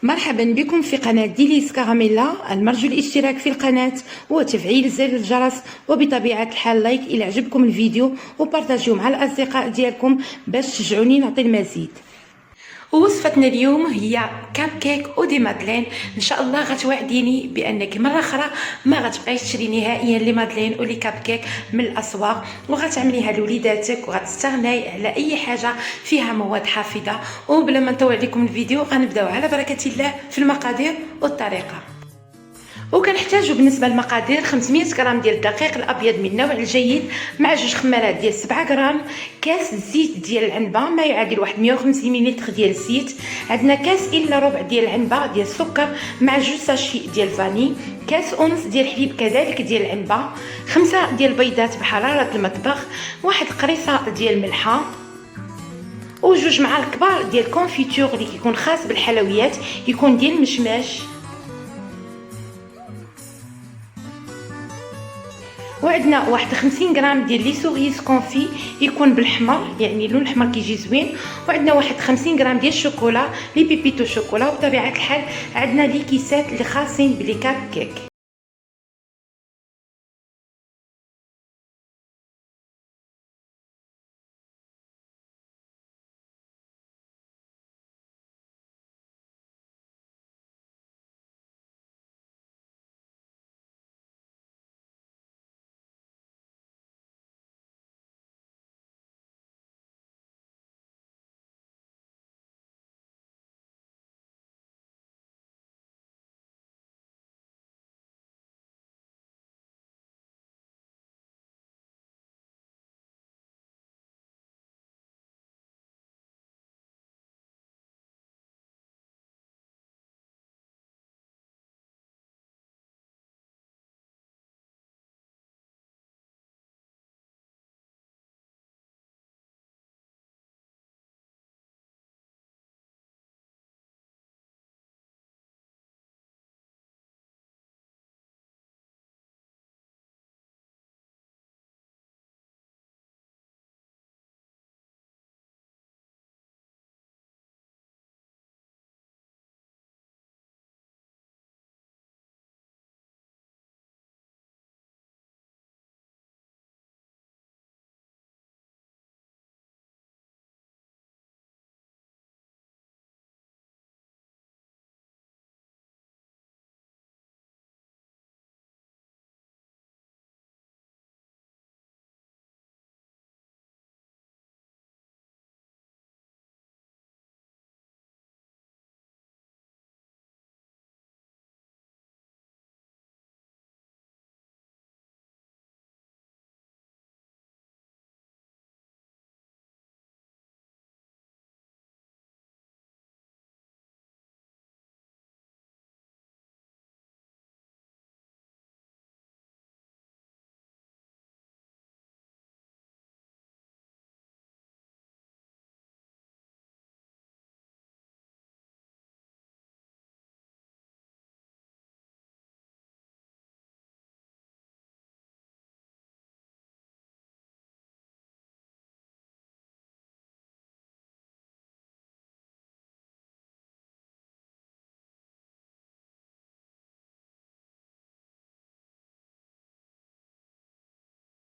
مرحبا بكم في قناة ديليس كراميلا. المرجو الاشتراك في القناة وتفعيل زر الجرس، وبطبيعة الحال لايك إلى عجبكم الفيديو وبارتاجيو مع الأصدقاء ديالكم باش تشجعوني نعطي المزيد. ووصفتنا اليوم هي كاب كيك ودي مادلين. ان شاء الله غتوعديني بانك مره اخرى ما غتبقايش تشري نهائيا لي مادلين ولي كاب كيك من الاسواق، وغتعمليها لوليداتك وغتستغناي على اي حاجه فيها مواد حافظه. وبلا ما نطول عليكم الفيديو غنبداو على بركه الله في المقادير والطريقه. وكنحتاجو بالنسبه للمقادير 500 غرام ديال الدقيق الابيض من النوع الجيد مع 2 خمارات ديال 7 غرام، كاس زيت ديال العنبه ما يعادل 150 ملل ديال الزيت، عندنا كاس الا ربع ديال العنبه ديال السكر مع 2 ساشي ديال الفاني، كاس ونص ديال الحليب كذلك ديال العنبه، 5 ديال البيضات بحراره المطبخ، 1 قريصه ديال الملحه، و2 معالق كبار ديال الكونفيتور اللي كيكون خاص بالحلويات يكون ديال المشماش، وعندنا 50 غرام ديال لي سوريس كونفي يكون بالحمر يعني اللون الاحمر كيجي زوين، وعندنا 50 غرام ديال الشوكولا لي بيبيتو شوكولا، وبطبيعه الحال عندنا لي كيسات اللي خاصين بلي كاب كيك.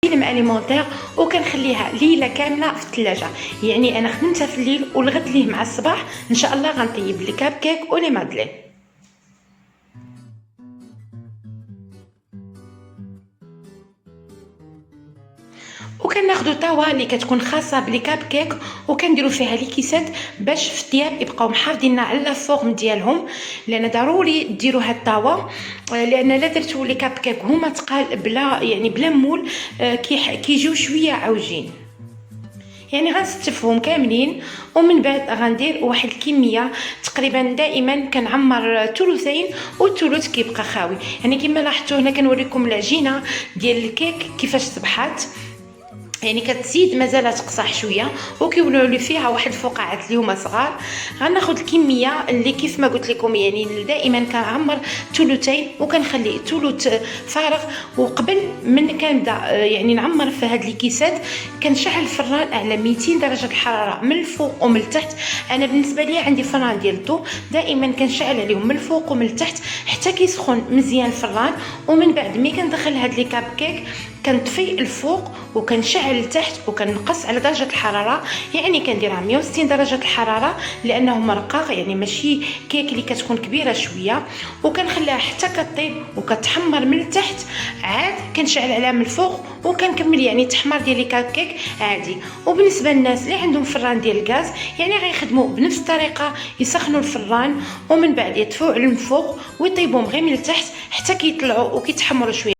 فيلم اليمونتير وكنخليها ليله كامله في الثلاجه، يعني انا خدمتها في الليل والغد ليه مع الصباح ان شاء الله غنطيب لي كاب كيك ولي مادلين. وكناخذوا طاوه اللي كتكون خاصه بلي كاب كيك وكنديروا فيها لي كيسات باش في الثياب يبقاو محافظين على الفورم ديالهم، لان ضروري ديروا هاد الطاوه، لان لا درتوا لي كاب كيك هما تقال بلا مول كيجيو شويه عوجين، يعني غنستفهم كاملين. ومن بعد غندير واحد الكميه تقريبا دائما كنعمر ثلثين والثلث كيبقى خاوي، يعني كما لاحظتوا هنا كنوريكم العجينه ديال الكيك كيفاش صبحات. يعني كتزيد مازال تقصح شويه وكيولوا لي فيها واحد الفقاعات اللي هما صغار. غناخذ الكميه اللي كيف ما قلت لكم، يعني دائما كنعمر ثلثين وكنخلي ثلث فارغ. وقبل من كنبدا يعني نعمر في هاد الكيسات كنشعل الفران على 200 درجه الحراره من الفوق ومن التحت. انا بالنسبه لي عندي فران ديال الضو، دائما كنشعل عليهم من الفوق ومن التحت حتى كيسخن مزيان الفران. ومن بعد ملي كندخل هاد لي كاب كيك كنطفي الفوق وكنشعل لتحت وكنقص على درجه الحراره، يعني كنديرها 160 درجه الحراره لانهم رقاق، يعني ماشي كيك اللي كتكون كبيره شويه. وكنخليها حتى كطيب وكتحمر من التحت، عاد كنشعل عليها من الفوق وكنكمل يعني التحمار ديال لي كاب كيك عادي. وبالنسبه للناس اللي عندهم فران ديال الغاز يعني غيخدموا بنفس الطريقه، يسخنوا الفران ومن بعد يدفعوا على الفوق ويطيبوهم غير من التحت حتى كيطلعوا وكيتحمروا شويه.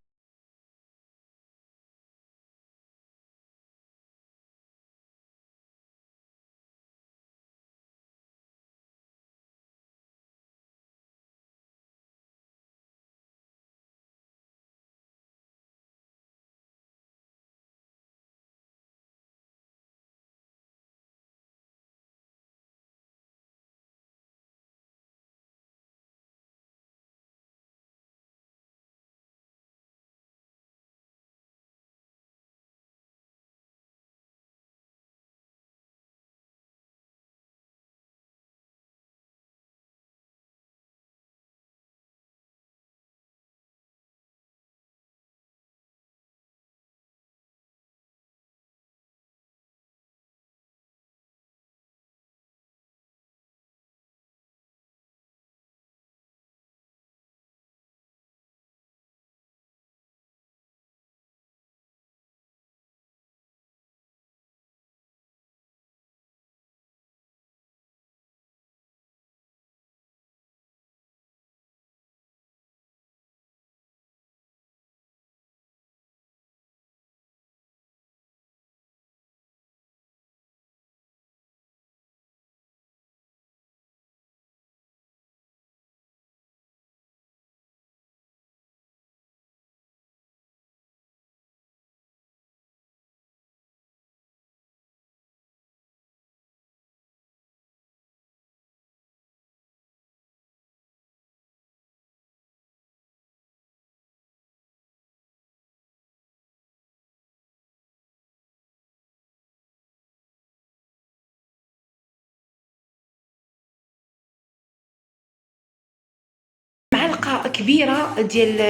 معلقه كبيره ديال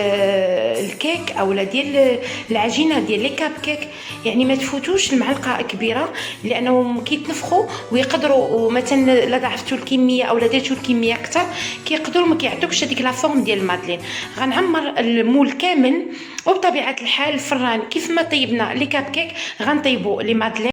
الكيك اولا ديال العجينه ديال لي كاب كيك، يعني ما تفوتوش المعلقه كبيره لانهم كيتنفخوا ويقدروا مثلا لا ضعفتوا الكميه اولا درتوا الكميه اكثر كيقدروا ما كيعطوكش هذيك لا فورم ديال المادلين. غنعمر المول كامل وبطبيعه الحال الفران كيف ما طيبنا لي كاب كيك غنطيبوا لي مادلين.